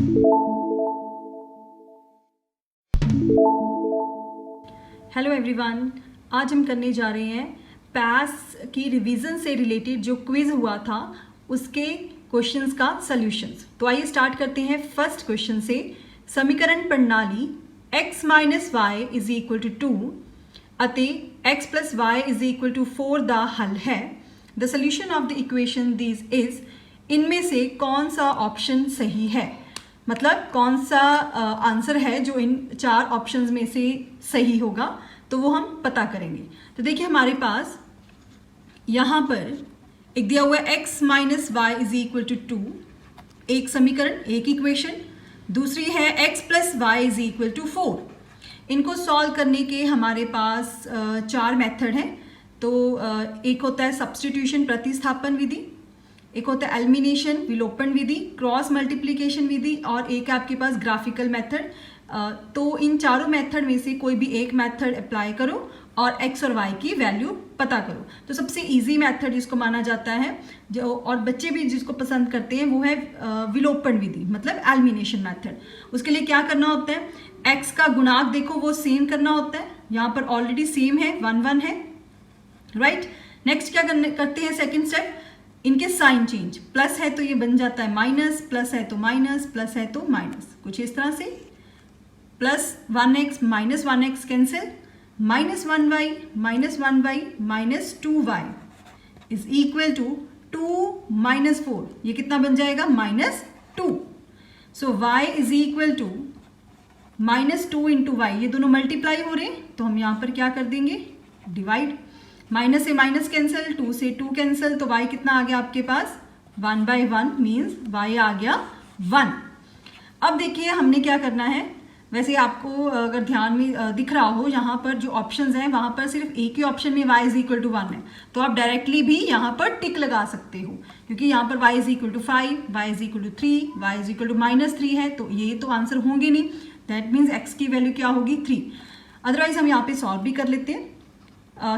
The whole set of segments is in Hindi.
हेलो एवरीवन, आज हम करने जा रहे हैं पैस की रिवीजन से रिलेटेड जो क्विज हुआ था उसके क्वेश्चंस का सॉल्यूशंस। तो आइए स्टार्ट करते हैं फर्स्ट क्वेश्चन से। समीकरण प्रणाली x minus y is equal to 2 अते x plus y is equal to 4 द हल है। The solution of the equation this is, इनमें से कौन सा ऑप्शन सही है, मतलब कौन सा आंसर है जो इन चार ऑप्शंस में से सही होगा, तो वो हम पता करेंगे। तो देखिए हमारे पास यहाँ पर एक दिया हुआ है x minus y is equal to 2, एक समीकरण, एक इक्वेशन। दूसरी है x plus y is equal to 4। इनको सॉल्व करने के हमारे पास चार मेथड हैं। तो एक होता है सब्स्टिट्यूशन, प्रतिस्थापन विधि, एक होता है एलिमिनेशन, विलोपन विधि, क्रॉस मल्टीप्लिकेशन विधि, और एक है आपके पास ग्राफिकल मेथड। तो इन चारों मेथड में से कोई भी एक मेथड अप्लाई करो और x और y की वैल्यू पता करो। तो सबसे इजी मेथड जिसको माना जाता है, जो और बच्चे भी जिसको पसंद करते हैं, वो है विलोपन विधि, मतलब एलिमिनेशन मेथड। उसके लिए क्या करना होता है, x का गुणांक देखो वो सेम करना होता है। यहाँ पर ऑलरेडी सेम है, 1 1 है, राइट। नेक्स्ट क्या करते हैं, सेकेंड स्टेप, इनके साइन चेंज, प्लस है तो ये बन जाता है माइनस, प्लस है तो माइनस, प्लस है तो माइनस, कुछ इस तरह से। Plus 1x minus 1x cancel, minus 1y minus 1y minus 2y is equal to 2 minus 4, ये कितना बन जाएगा, minus 2। So y is equal to minus 2 into y, ये दोनों मल्टीप्लाई हो रहे हैं तो हम यहाँ पर क्या कर देंगे, डिवाइड। माइनस से माइनस कैंसिल, 2 से 2 कैंसिल, तो y कितना आ गया आपके पास, 1/1 मीन्स y आ गया 1। अब देखिए हमने क्या करना है, वैसे आपको अगर ध्यान में दिख रहा हो, यहाँ पर जो ऑप्शंस हैं वहाँ पर सिर्फ एक ही ऑप्शन में y इज इक्वल टू 1 है, तो आप डायरेक्टली भी यहाँ पर टिक लगा सकते हो, क्योंकि यहाँ पर y is equal to 5, y is equal to 3, y is equal to minus 3 है, तो ये तो आंसर होंगे नहीं। दैट मीन्स x की वैल्यू क्या होगी, 3। अदरवाइज हम यहाँ पे सॉल्व भी कर लेते हैं।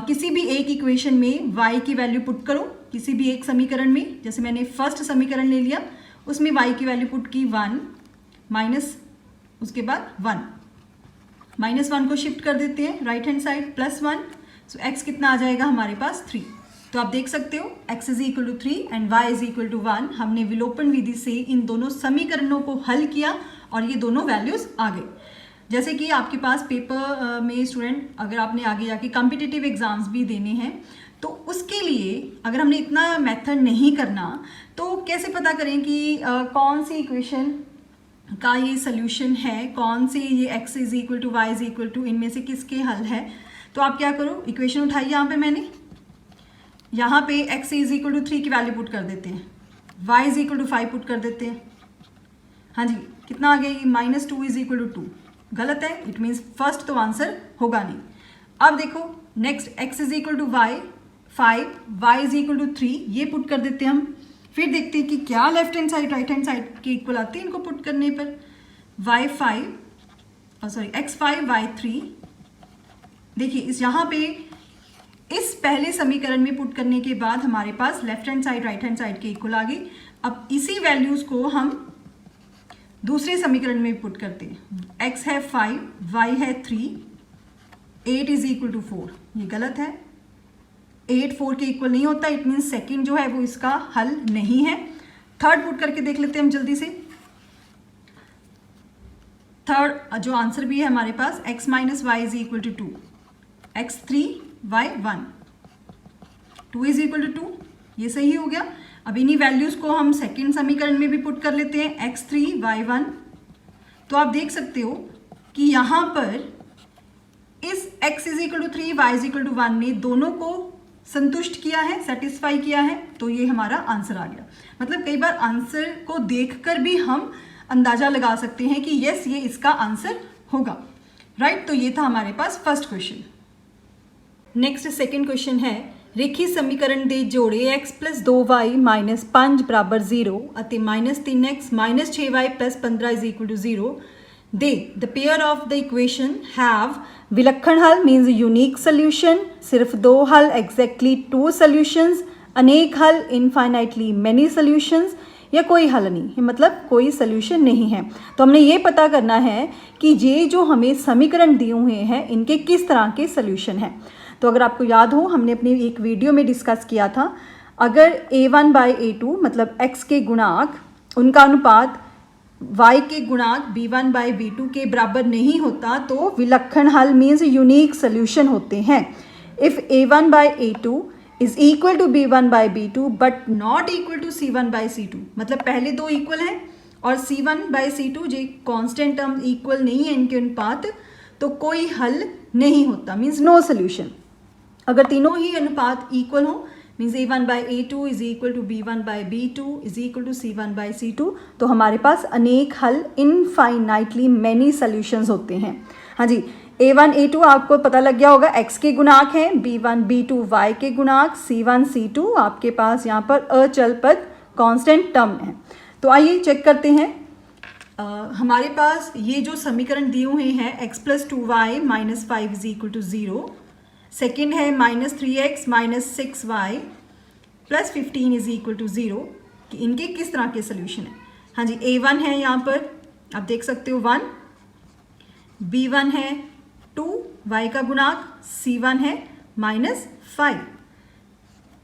किसी भी एक इक्वेशन में y की वैल्यू पुट करो, किसी भी एक समीकरण में, जैसे मैंने फर्स्ट समीकरण ले लिया, उसमें y की वैल्यू पुट की 1, माइनस उसके बाद 1, माइनस 1 को शिफ्ट कर देते हैं राइट हैंड साइड, प्लस 1, सो x कितना आ जाएगा हमारे पास, 3। तो आप देख सकते हो x is equal to 3 and y is equal to 1। हमने विलोपन विधि से इन दोनों समीकरणों को हल किया और ये दोनों वैल्यूज आ गए। जैसे कि आपके पास पेपर में स्टूडेंट, अगर आपने आगे जाके कॉम्पिटिटिव एग्जाम्स भी देने हैं, तो उसके लिए अगर हमने इतना मेथड नहीं करना तो कैसे पता करें कि कौन सी इक्वेशन का ये सोल्यूशन है, कौन से ये x is equal to y is equal to, इनमें से किसके हल है। तो आप क्या करो, इक्वेशन उठाइए, यहाँ पे मैंने यहाँ पे x इज इक्वल टू 3 की वैल्यू पुट कर देते हैं, y is equal to 5 put कर देते हैं। हाँ जी, कितना आ गया, माइनस 2 इज इक्वल टू 2, गलत है, इट मीन्स फर्स्ट तो आंसर होगा नहीं। अब देखो next, x is equal to y 5, y is equal to 3, ये पुट कर देते हैं हम। फिर देखते हैं कि क्या left hand side right hand side के इक्वल आते हैं इनको पुट करने पर। x5 y3, देखिए इस यहाँ पे इस पहले समीकरण में पुट करने के बाद हमारे पास left hand side right hand side के इक्वल आ गई। अब इसी वैल्यूज को हम दूसरे समीकरण में पुट करते हैं। x है 5, y है 3, 8 इज इक्वल टू 4, ये गलत है, 8 4 के इक्वल नहीं होता, इट मीन्स सेकेंड जो है वो इसका हल नहीं है। थर्ड पुट करके देख लेते हैं हम जल्दी से। थर्ड जो आंसर भी है हमारे पास, x minus y is equal to 2, x3 y1, 2 is equal to 2, ये सही हो गया। अब इन्हीं वैल्यूज को हम सेकेंड समीकरण में भी पुट कर लेते हैं, x3 y1। तो आप देख सकते हो कि यहाँ पर इस x is equal to 3 y is equal to 1 ने दोनों को संतुष्ट किया है, सेटिस्फाई किया है, तो ये हमारा आंसर आ गया। मतलब कई बार आंसर को देखकर भी हम अंदाजा लगा सकते हैं कि यस ये इसका आंसर होगा, राइट। तो ये था हमारे पास first question. Next second question है, रेखी समीकरण ਦੇ ਜੋੜੇ x + 2y - 5 = 0 ਅਤੇ -3x - 6y + 15 = 0 they the pair of the equation have विलक्षण हल means unique solution, सिर्फ दो हल exactly two solutions, अनेक हल infinitely many solutions, या कोई हल नहीं, मतलब कोई सोल्यूशन नहीं है। तो हमने ये पता करना है कि ये जो हमें समीकरण दिए हुए हैं इनके किस तरह के सोल्यूशन हैं। तो अगर आपको याद हो, हमने अपनी एक वीडियो में डिस्कस किया था, अगर a1/a2 मतलब x के गुणांक, उनका अनुपात y के गुणांक b1/b2 के बराबर नहीं होता तो विलक्षण हल मीन्स यूनिक सोल्यूशन होते हैं। If a1/a2 is equal to b1/b2 but not equal to c1/c2, मतलब पहले दो इक्वल हैं और c1/c2 जो कांस्टेंट टर्म इक्वल नहीं है इनके अनुपात, तो कोई हल नहीं होता, मीन्स नो सोल्यूशन। अगर तीनों ही अनुपात इक्वल हो means a1/a2 is equal to b1/b2 is equal to c1/c2, तो हमारे पास अनेक हल, इनफाइनाइटली मैनी सोल्यूशंस होते हैं। हाँ जी, a1 a2 आपको पता लग गया होगा, x के गुणांक हैं, b1 b2 y के गुणांक, c1 c2 आपके पास यहाँ पर अचल पद कांस्टेंट टर्म है। तो आइए चेक करते हैं। हमारे पास ये जो समीकरण दिए हुए हैं x + 2y - 5 is equal to 0, second है -3x - 6y + 15 is equal to 0, कि इनके किस तरह के सोल्यूशन है। हाँ जी, a1 है यहाँ पर आप देख सकते हो 1, b1 है 2, y का गुणांक, c1 है -5,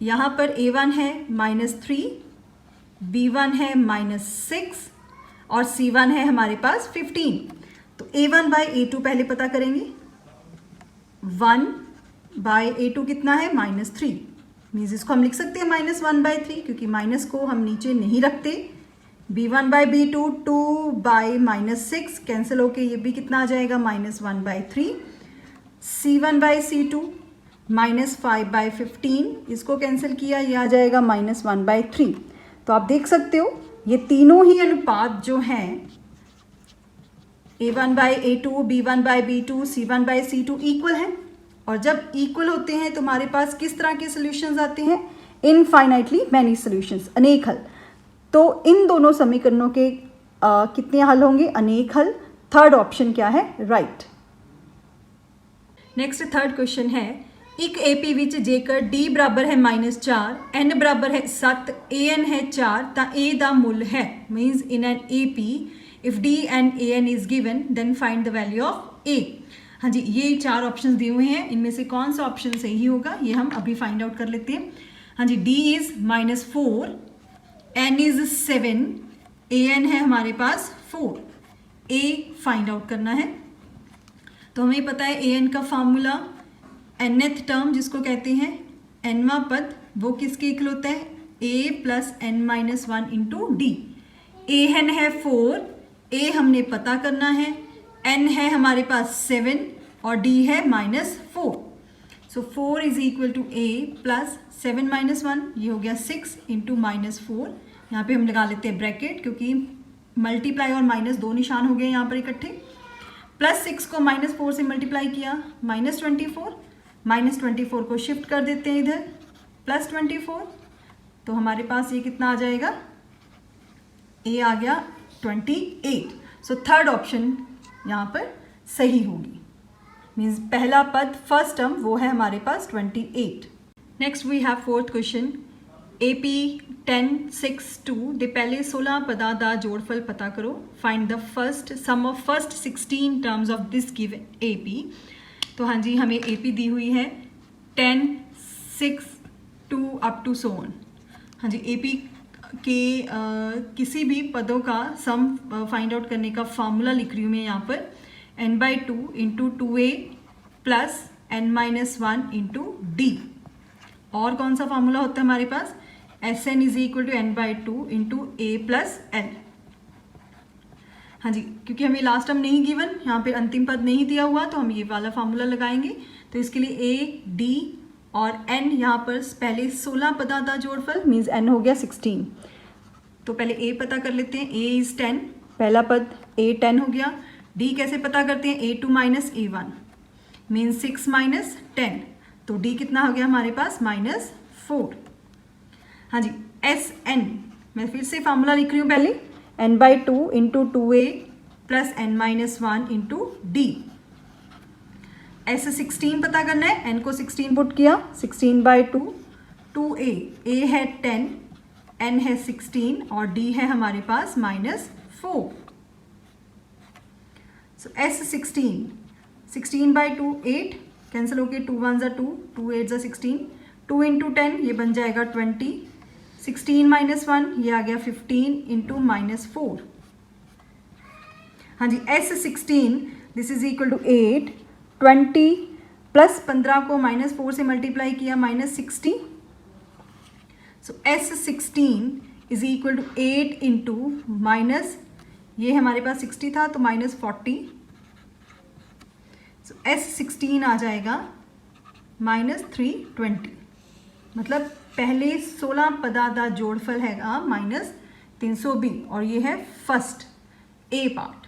यहाँ पर a1 है -3, b1 है -6 और c1 है हमारे पास 15। तो a1/a2 पहले पता करेंगे। 1/a2 कितना है -3, मीन्स इसको हम लिख सकते हैं -1/3 क्योंकि माइनस को हम नीचे नहीं रखते। b1/b2 2/-6 कैंसिल होके ये भी कितना आ जाएगा -1/3। c1/c2 -5/15, इसको कैंसिल किया, ये आ जाएगा -1/3। तो आप देख सकते हो ये तीनों ही अनुपात जो हैं a1/a2, b1/b2, c1/c2 इक्वल हैं, और जब इक्वल होते हैं तो हमारे पास किस तरह के सॉल्यूशंस आते हैं, इनफाइनाइटली मैनी सॉल्यूशंस, अनेक हल। तो इन दोनों समीकरणों के कितने हल होंगे, अनेक हल। थर्ड ऑप्शन क्या है, राइट। नेक्स्ट थर्ड क्वेश्चन है, एक AP विच जेकर D बराबर है -4, N बराबर है 7, AN है 4 तो A दा मुल है, means in an AP if D and AN is given then find the value of A। हाँ जी, ये 4 ऑप्शन दिए हुए हैं, इनमें से कौन सा ऑप्शन सही होगा ये हम अभी फाइंड आउट कर लेते हैं। हाँ जी, D is -4, N is 7, AN है हमारे पास 4, A फाइंड आउट करना है। तो हमें पता है AN का फार्मूला, nth टर्म जिसको कहते हैं nवां पद, वो किसके इक्वल होता है, A + n-1 into D। AN है 4, A हमने पता करना है, N है हमारे पास 7 और D है -4। सो 4 इज इक्वल टू A + 7 - 1, ये हो गया 6 इंटू -4। यहाँ पे हम लगा लेते हैं ब्रैकेट क्योंकि मल्टीप्लाई और माइनस दो निशान हो गए यहाँ पर इकट्ठे। +6 को -4 से मल्टीप्लाई किया, -24, -24 को शिफ्ट कर देते हैं इधर, +24, तो हमारे पास ये कितना आ जाएगा, A आ गया 28। सो थर्ड ऑप्शन यहाँ पर सही होगी, मीन्स पहला पद फर्स्ट टर्म वो है हमारे पास 28। Next we have fourth question, AP 10, 6, 2 ਦੇ ਪਹਿਲੇ 16 ਪਦਾਂ ਦਾ ਜੋੜਫਲ ਪਤਾ ਕਰੋ, find the first sum of first 16 terms of this given AP। तो हाँ जी, हमें AP दी हुई है 10, 6, 2 अप टू सो ऑन। हाँ जी, AP के किसी भी पदों का सम फाइंड आउट करने का फार्मूला लिख रही हूँ मैं यहाँ पर, n/2 into 2A + n-1 into D। और कौन सा फार्मूला होता है हमारे पास, Sn is equal to n/2 into A + L। हाँ जी, क्योंकि हमें लास्ट टर्म नहीं गिवन, यहाँ पे अंतिम पद नहीं दिया हुआ, तो हम ये वाला फार्मूला लगाएंगे। तो इसके लिए A, D और N यहाँ पर पहले 16 पदां दा जोड़फल मीन्स N हो गया 16। तो पहले A पता कर लेते हैं, A इज 10, पहला पद A 10 हो गया। D कैसे पता करते हैं, A2 - A1 मीन्स 6 - 10, तो D कितना हो गया हमारे पास -4। हाँ जी, Sn मैं फिर से फार्मूला लिख रही हूँ पहले, n/2 into 2A + n-1 into D। S16 पता करना है, n को 16 पुट किया, 16/2, 2A, A है 10, n है 16 और d है हमारे पास -4. सो s 16/2 8 कैंसिल होके 2 1 ज़ा 2, 2 8 ज़ा 16, 2 इंटू 10 ये बन जाएगा 20, 16 - 1 ये आ गया 15 इंटू -4. हाँ जी, s 16 this is equal to 8, 20 plus 15 को -4 से मल्टीप्लाई किया -60. So s 16 is equal to 8 into minus, ये हमारे पास 60 था तो -40. सो s 16 आ जाएगा -320. मतलब पहले 16 पदा का जोड़फल हैगा -320 और ये है first A part.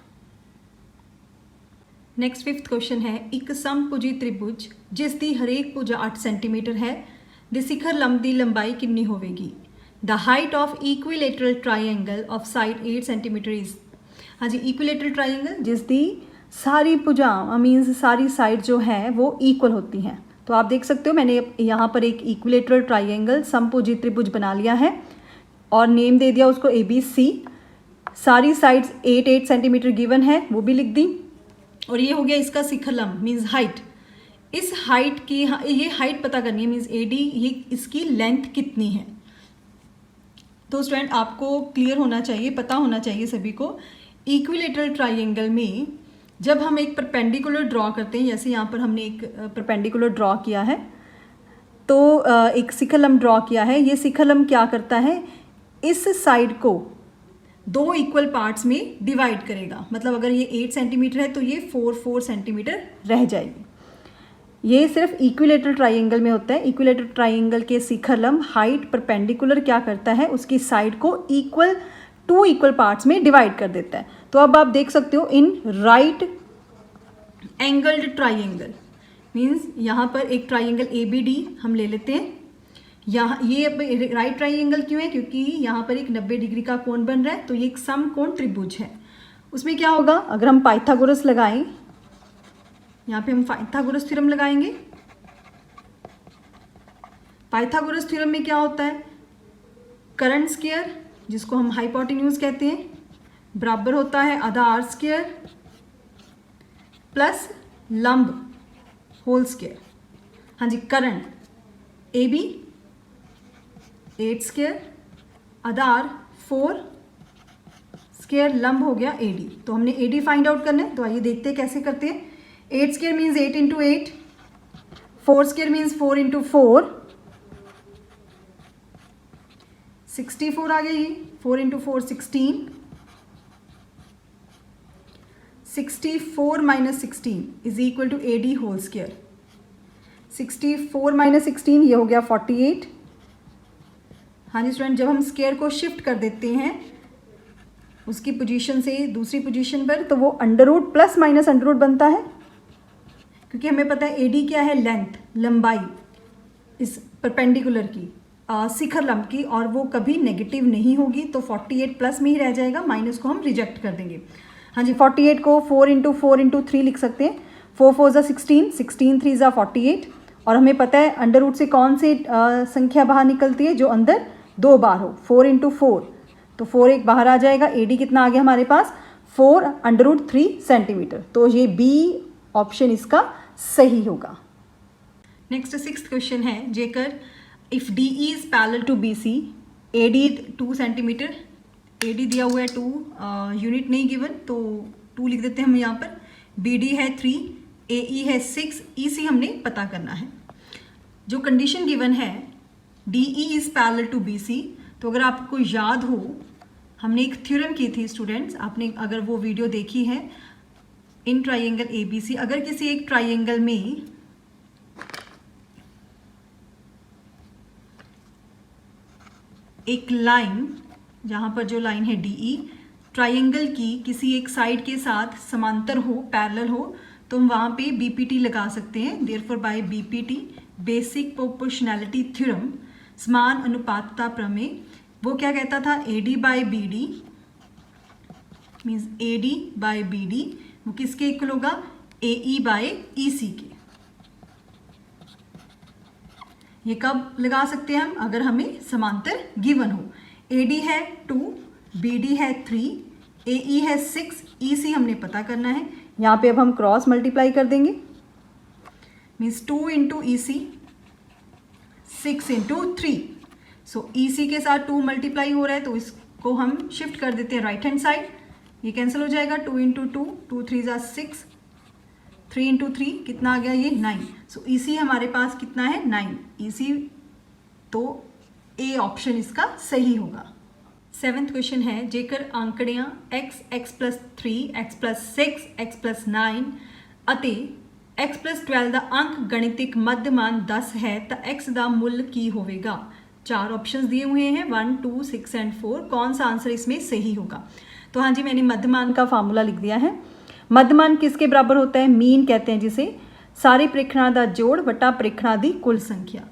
Next 5th question ਹੈ, ਇੱਕ ਸਮਭੁਜੀ ਤ੍ਰਿਭੁਜ ਜਿਸ ਦੀ ਹਰੇਕ ਭੁਜਾ 8 ਸੈਂਟੀਮੀਟਰ ਹੈ ਦੇ ਸਿਖਰ ਲੰਬ ਦੀ ਲੰਬਾਈ ਕਿੰਨੀ ਹੋਵੇਗੀ? The height of equilateral triangle of side 8 centimetre is. हाँ जी, इक्विलेटरल ट्राइंगल जिस दी सारी भुजा मीन्स सारी साइड जो है वो इक्वल होती हैं. तो आप देख सकते हो मैंने यहाँ पर एक इक्विलेटरल ट्राइंगल समभुजी त्रिभुज बना लिया है और नेम दे दिया उसको ABC. सारी साइड्स 8 सेंटीमीटर गिवन है वो भी लिख दी और ये हो गया इसका शिखर लंब मीन्स हाइट. इस हाइट की ये हाइट पता करनी है मीन्स AD, ये इसकी लेंथ कितनी है. तो स्टूडेंट आपको क्लियर होना चाहिए, पता होना चाहिए सभी को, इक्विलेटरल ट्राइंगल में जब हम एक परपेंडिकुलर ड्रॉ करते हैं, जैसे यहाँ पर हमने एक परपेंडिकुलर ड्रॉ किया है तो एक शिखर लंब ड्रॉ किया है. ये शिखर लंब क्या करता है, इस साइड को 2 इक्वल पार्ट्स में डिवाइड करेगा. मतलब अगर ये 8 सेंटीमीटर है तो ये 4 सेंटीमीटर रह जाएगी. ये सिर्फ इक्विलेटरल ट्राइंगल में होता है. इक्विलेटरल ट्राइंगल के शिखर लंब हाइट परपेंडिकुलर क्या करता है, उसकी साइड को 2 इक्वल पार्ट्स में डिवाइड कर देता है. तो अब आप देख सकते हो in right angled triangle means यहाँ पर एक ट्राइंगल ABD हम ले लेते हैं. यहाँ ये राइट ट्राइंगल क्यों है, क्योंकि यहाँ पर एक 90 डिग्री का कोण बन रहा है तो ये एक समकोण त्रिभुज है. उसमें क्या होगा, अगर हम पाइथागोरस लगाएं, यहाँ पे हम पाइथागोरस थ्योरम लगाएंगे. पाइथागोरस थ्योरम में क्या होता है, करंट स्क्वायर जिसको हम हाइपोटेन्यूज कहते हैं बराबर होता है आधा R स्क्वायर प्लस लंब होल स्क्वायर. हाँ जी, करंट AB 8 स्क्वायर आधा R 4 स्क्वायर लंब हो गया AD. तो हमने AD फाइंड आउट करना है तो आइए देखते हैं कैसे करते हैं. 8 square means 8 into 8, 4 square means 4 into 4, 64 आ गया ये. 4 into 4 16, 64 minus 16 is equal to AD whole square. 64 minus 16 ये हो गया 48. हाँ जी स्टूडेंट, जब हम स्क्वायर को शिफ्ट कर देते हैं उसकी पोजीशन से दूसरी पोजीशन पर तो वो under root plus minus under root बनता है, क्योंकि हमें पता है AD क्या है, लेंथ लंबाई इस परपेंडिकुलर की शिखर लंब की, और वो कभी नेगेटिव नहीं होगी. तो 48 प्लस में ही रह जाएगा, माइनस को हम रिजेक्ट कर देंगे. हाँ जी, 48 को 4 इंटू 4 इंटू 3 लिख सकते हैं. 4 4 ज़ा 16, 16 3 ज़ा 48. और हमें पता है अंडर रूट से कौन सी संख्या बाहर निकलती है, जो अंदर 2 बार हो. 4 इंटू 4 तो 4 एक बाहर आ जाएगा. AD कितना आ गया हमारे पास, 4 अंडर रूट 3 सेंटीमीटर. तो ये B ऑप्शन इसका सही होगा. नेक्स्ट 6th क्वेश्चन है, जेकर if DE is parallel to BC, AD 2 centimetre, AD दिया हुआ है 2, यूनिट नहीं गिवन तो 2 लिख देते हैं हम यहाँ पर. BD है 3, AE है 6, EC हमने पता करना है. जो कंडीशन गिवन है DE is parallel to BC, तो अगर आपको याद हो हमने एक थ्योरम की थी स्टूडेंट्स, आपने अगर वो वीडियो देखी है, इन ट्राइंगल ABC अगर किसी एक ट्राइंगल में एक लाइन, जहाँ पर जो लाइन है DE ट्राइंगल की किसी एक साइड के साथ समांतर हो, पैरेलल हो, तो हम वहाँ पे BPT लगा सकते हैं. Therefore by BPT basic proportionality theorem, समान अनुपातता प्रमेय, वो क्या कहता था, AD by BD means AD by BD वो किसके इक्वल होगा, AE बाय EC के. ये कब लगा सकते हैं हम, अगर हमें समांतर गिवन हो. AD है 2, BD है 3, AE है 6, EC हमने पता करना है। यहाँ पे अब हम क्रॉस मल्टीप्लाई कर देंगे, मीन्स 2 इंटू EC, 6 इंटू 3। सो EC के साथ 2 मल्टीप्लाई हो रहा है तो इसको हम शिफ्ट कर देते हैं राइट हैंड साइड, ये कैंसिल हो जाएगा। 2 इंटू 2, 2 3 ज़ा 6, 3 इंटू 3 कितना आ गया ये 9। सो EC हमारे पास कितना है 9, EC, तो ए ऑप्शन इसका सही होगा। 7th क्वेश्चन है, जेकर आंकड़ियां x, x+3, x+6, x+9 ਅਤੇ x+12 ਦਾ अंक गणितिक मध्यमान 10 है तो x का मूल्य की होगा। 4 ऑप्शंस दिए हुए हैं 1, 2, 6 एंड 4। कौन सा आंसर इसमें सही होगा? तो हाँ जी, मैंने मध्यमान का फार्मूला लिख दिया है। मध्यमान किसके बराबर होता है? मीन कहते हैं जिसे, सारे प्रेक्षणों का जोड़ वटा प्रेक्षणों की कुल संख्या।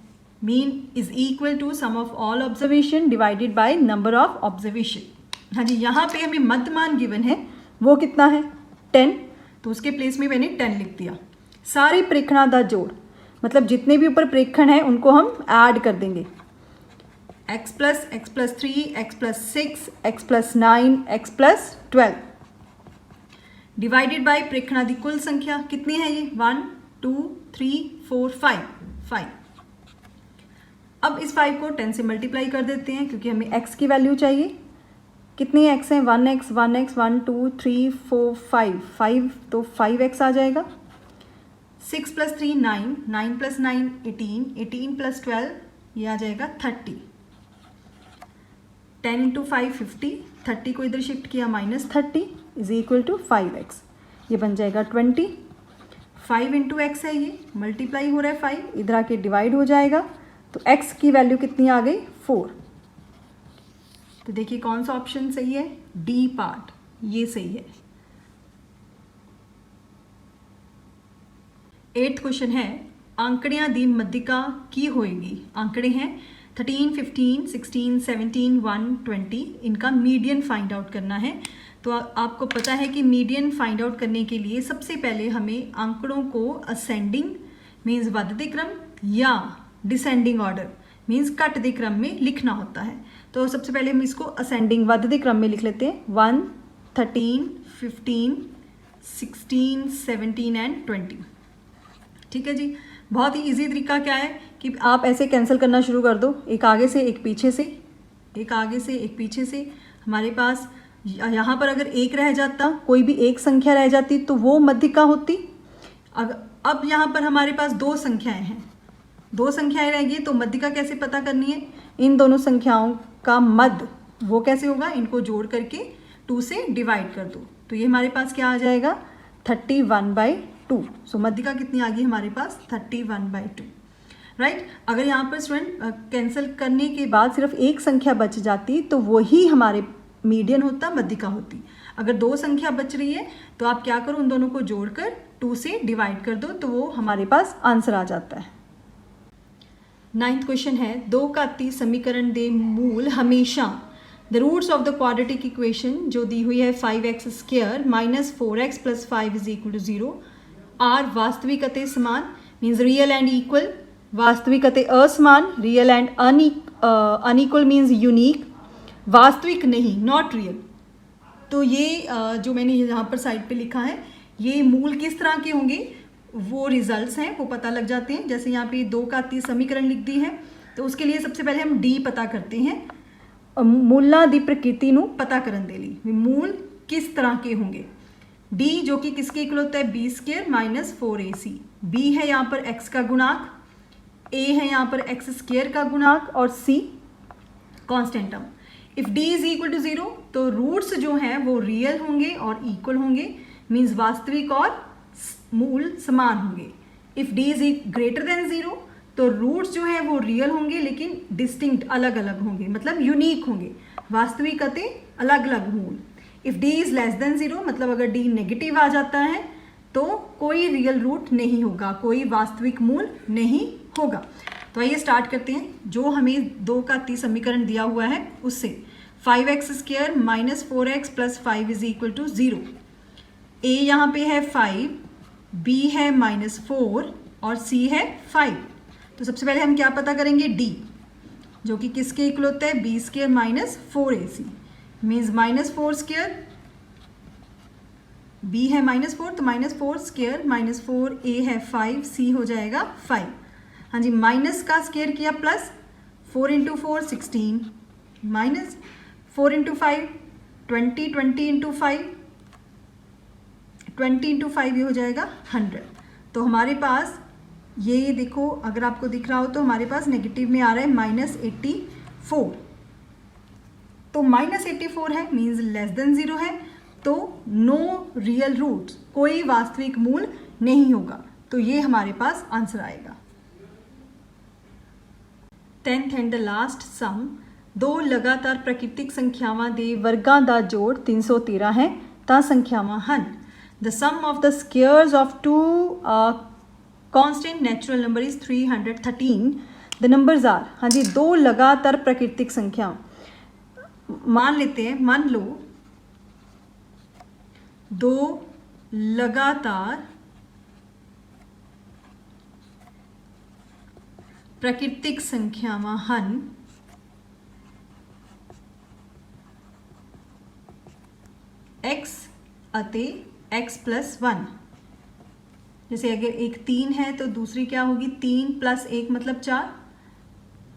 Mean is equal to sum of all observation divided by number of observation. हाँ जी, यहाँ पे हमें मध्यमान गिवन है, वो कितना है 10, तो उसके प्लेस में मैंने 10 लिख दिया। सारे प्रेक्षणों का जोड़ मतलब जितने भी ऊपर प्रेक्षण हैं उनको हम ऐड कर देंगे, x+, x+3, x+6, x+9, x+12 divided by प्रेक्षणों की कुल संख्या कितनी है ये 1, 2, 3, 4, 5। अब इस 5 को 10 से मल्टीप्लाई कर देते हैं क्योंकि हमें x की वैल्यू चाहिए। कितनी x है? 1x, 1x, 1, 2, 3, 4, 5, तो 5x आ जाएगा। 6 + 3 9, 9 + 9 18, 18 + 12 ये आ जाएगा 30। 10 इंटू 5 50, 30 को इधर शिफ्ट किया -30 इज इक्वल टू 5x, ये बन जाएगा 20। 5 इंटू x है, ये मल्टीप्लाई हो रहा है 5, इधर आके डिवाइड हो जाएगा तो x की वैल्यू कितनी आ गई 4। तो देखिए कौन सा ऑप्शन सही है? डी पार्ट, ये सही है। 8th क्वेश्चन है, आंकड़ियां दी मध्यिका की होएगी। आंकड़े हैं 13, 15, 16, 17, 1, 20, इनका मीडियन फाइंड आउट करना है। तो आपको पता है कि मीडियन फाइंड आउट करने के लिए सबसे पहले हमें आंकड़ों को असेंडिंग मीन्स बढ़ते क्रम या डिसेंडिंग ऑर्डर मीन्स घटते क्रम में लिखना होता है। तो सबसे पहले हम इसको असेंडिंग बढ़ते क्रम में लिख लेते हैं 1, 13, 15, 16, 17 एंड 20। ठीक है जी, बहुत ही इजी तरीका क्या है कि आप ऐसे कैंसिल करना शुरू कर दो, एक आगे से एक पीछे से, एक आगे से एक पीछे से। हमारे पास यहाँ पर अगर एक रह जाता, कोई भी एक संख्या रह जाती तो वो मध्यिका होती। अब यहाँ पर हमारे पास 2 संख्याएं हैं, 2 संख्याएं रहेंगी तो मध्यिका कैसे पता करनी है? इन दोनों संख्याओं का मध्य वो कैसे होगा? इनको जोड़ करके 2 से डिवाइड कर दो, तो ये हमारे पास क्या आ जाएगा 31/2। सो मध्यिका कितनी आ गई हमारे पास 31/2, राइट। अगर यहाँ पर स्टूडेंट कैंसिल करने के बाद सिर्फ एक संख्या बच जाती तो वही हमारे मीडियन होता, मध्यिका होती। अगर 2 संख्या बच रही है तो आप क्या करो, उन दोनों को जोड़कर 2 से डिवाइड कर दो तो वो हमारे पास आंसर आ जाता है। 9th क्वेश्चन है, 2 घाती समीकरण के मूल हमेशा the roots of the quadratic equation जो दी हुई है 5x² - 4x + 5 = 0 आर वास्तविक अते समान मीन्स रियल एंड इक्वल, वास्तविक अते असमान real and unequal means unique, वास्तविक नहीं नॉट रियल। तो ये जो मैंने यहाँ पर साइड पे लिखा है, ये मूल किस तरह के होंगे वो रिजल्ट्स हैं वो पता लग जाते हैं। जैसे यहाँ पे 2 घाती समीकरण लिख दी है तो उसके लिए सबसे पहले हम डी पता करते हैं, मूलों की प्रकृति को पता करने के लिए मूल किस तरह के होंगे। डी जो कि किसके इक्वल होता है b² - 4ac। b है यहाँ पर x का गुणांक, a है यहाँ पर x² का गुणांक और c constant term. If d is equal to 0 तो रूट्स जो हैं वो रियल होंगे और इक्वल होंगे मीन्स वास्तविक और मूल समान होंगे। If d is greater than 0 तो रूट्स जो है वो रियल होंगे लेकिन डिस्टिंक्ट अलग अलग होंगे, मतलब यूनिक होंगे, वास्तविक अते अलग अलग मूल। If d is less than 0 मतलब अगर d नेगेटिव आ जाता है तो कोई रियल रूट नहीं होगा, कोई वास्तविक मूल नहीं होगा। तो आइए स्टार्ट करते हैं। जो हमें 2 घाती समीकरण दिया हुआ है उससे 5x² - 4x + 5 = 0। a यहाँ पे है 5, b है -4 और c है 5। तो सबसे पहले हम क्या पता करेंगे d, जो कि किसके इक्वल होता है, b square minus 4ac means minus 4 square, b है -4 तो -4 स्क्वायर -4a है 5, c हो जाएगा 5। हाँ जी, माइनस का स्क्वायर किया plus 4 into 4 16 minus 4 into 5 20, 20 into 5 20 into 5 ये हो जाएगा 100। तो हमारे पास ये देखो, अगर आपको दिख रहा हो तो हमारे पास नेगेटिव में आ रहा है -84। तो -84 है मीन्स लेस देन 0 है, तो नो रियल रूट्स, कोई वास्तविक मूल नहीं होगा। तो ये हमारे पास आंसर आएगा। 10th एंड द लास्ट सम, दो लगातार प्राकृतिक संख्यावां दे वर्गां दा जोड़ 313 है तां संख्यावां हन। The sum of the squares of two constant natural number is 313। The numbers are, हाँ जी, दो लगातार प्राकृतिक संख्या मान लेते हैं, मान लो दो लगातार प्राकृतिक संख्यावां हन x अते x + 1। जैसे अगर एक 3 है तो दूसरी क्या होगी, 3 + 1 मतलब 4।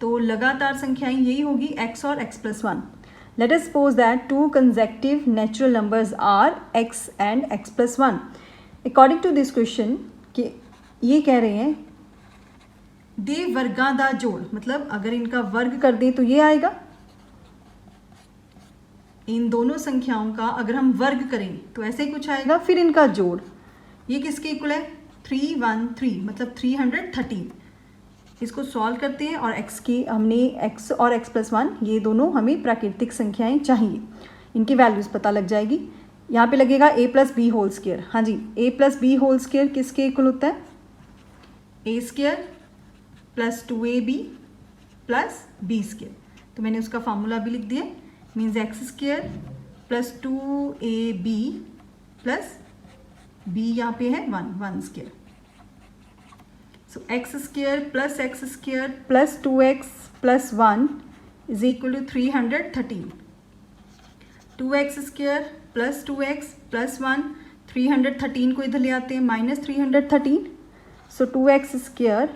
तो लगातार संख्याएं यही होगी x और x + 1। Let us suppose that two consecutive natural numbers are x and x + 1. According to this question, कि ये कह रहे हैं दे वर्गां दा जोड़, मतलब अगर इनका वर्ग कर दें तो ये आएगा। इन दोनों संख्याओं का अगर हम वर्ग करें तो ऐसे ही कुछ आएगा। फिर इनका जोड़, ये किसके इक्वल है, 313 मतलब 313। इसको सॉल्व करते हैं और x की हमने x और x + 1 ये दोनों हमें प्राकृतिक संख्याएं चाहिए, इनकी वैल्यूज़ पता लग जाएगी। यहाँ पे लगेगा a + b होल स्क्वायर। हाँ जी, a + b होल स्क्वायर किसके इक्वल होता है, a square + 2ab + b square. तो मैंने उसका फार्मूला भी लिख दिया, means x square + 2ab + b यहाँ पे है 1 square. So x square plus x square plus 2x plus 1 is equal to 313. 2x square plus 2x plus 1, 313 को इधर ले आते हैं -313। So 2x square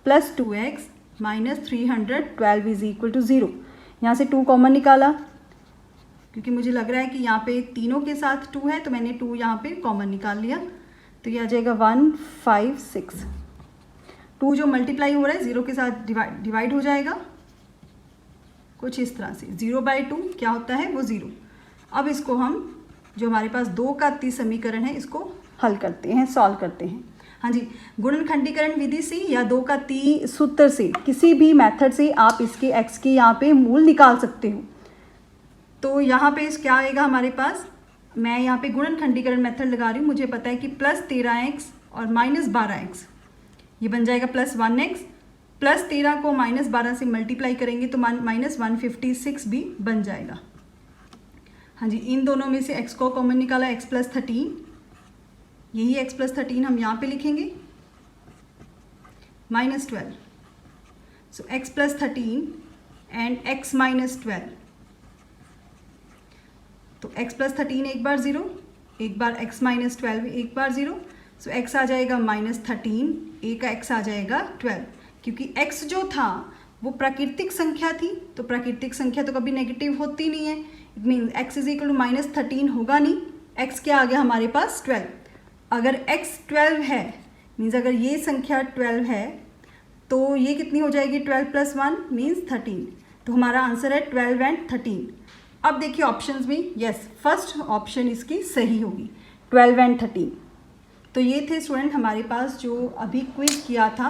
plus 2x minus 312 is equal to 0। यहाँ से 2 कॉमन निकाला, क्योंकि मुझे लग रहा है कि यहाँ पे तीनों के साथ 2 है तो मैंने 2 यहाँ पे कॉमन निकाल लिया। तो ये आ जाएगा 156। 2 जो मल्टीप्लाई हो रहा है 0 के साथ डिवाइड हो जाएगा कुछ इस तरह से। 0/2 क्या होता है, वो 0। अब इसको हम जो हमारे पास 2 का 3 समीकरण है इसको हल करते हैं, सॉल्व करते हैं। हाँ जी, गुणनखंडीकरण विधि से या 2 का 3 सूत्र से, किसी भी मेथड से आप इसके x के यहाँ पे मूल निकाल सकते हो। तो यहाँ पे क्या आएगा हमारे पास, मैं यहाँ पे गुणनखंडीकरण मेथड लगा रही हूँ। मुझे पता है कि +13x और -12x ये बन जाएगा +1x, +13 को -12 से मल्टीप्लाई करेंगे तो -156 भी बन जाएगा। हाँ जी, इन दोनों में से x को कॉमन निकाला, x + 13, यही x + 13 हम यहाँ पे लिखेंगे -12। सो x + 13 एंड x - 12। तो x + 13 एक बार 0, एक बार x - 12 एक बार 0। सो x आ जाएगा -13, a का x आ जाएगा 12। क्योंकि x जो था वो प्राकृतिक संख्या थी, तो प्राकृतिक संख्या तो कभी नेगेटिव होती नहीं है। इट मीन x = -13 होगा नहीं। x क्या आ गया हमारे पास 12। अगर x 12 है मीन्स अगर ये संख्या 12 है तो ये कितनी हो जाएगी, 12 + 1 मीन्स 13। तो हमारा आंसर है 12 एंड 13। अब देखिए ऑप्शंस में, यस फर्स्ट ऑप्शन इसकी सही होगी, 12 एंड 13। तो ये थे स्टूडेंट हमारे पास जो अभी क्विज किया था,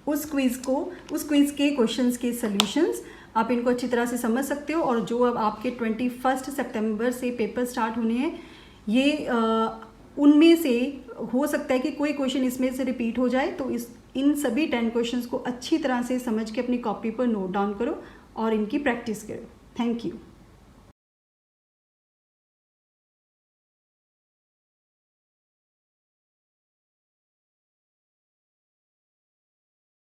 उस क्विज के क्वेश्चंस के सॉल्यूशंस आप इनको अच्छी तरह से समझ सकते हो। और जो अब आपके 21 सितंबर से पेपर स्टार्ट होने हैं, ये उनमें से हो सकता है कि कोई क्वेश्चन इसमें से रिपीट हो जाए। तो इन सभी 10 क्वेश्चंस को अच्छी तरह से समझ के अपनी कॉपी पर नोट डाउन करो और इनकी प्रैक्टिस करो। Thank you.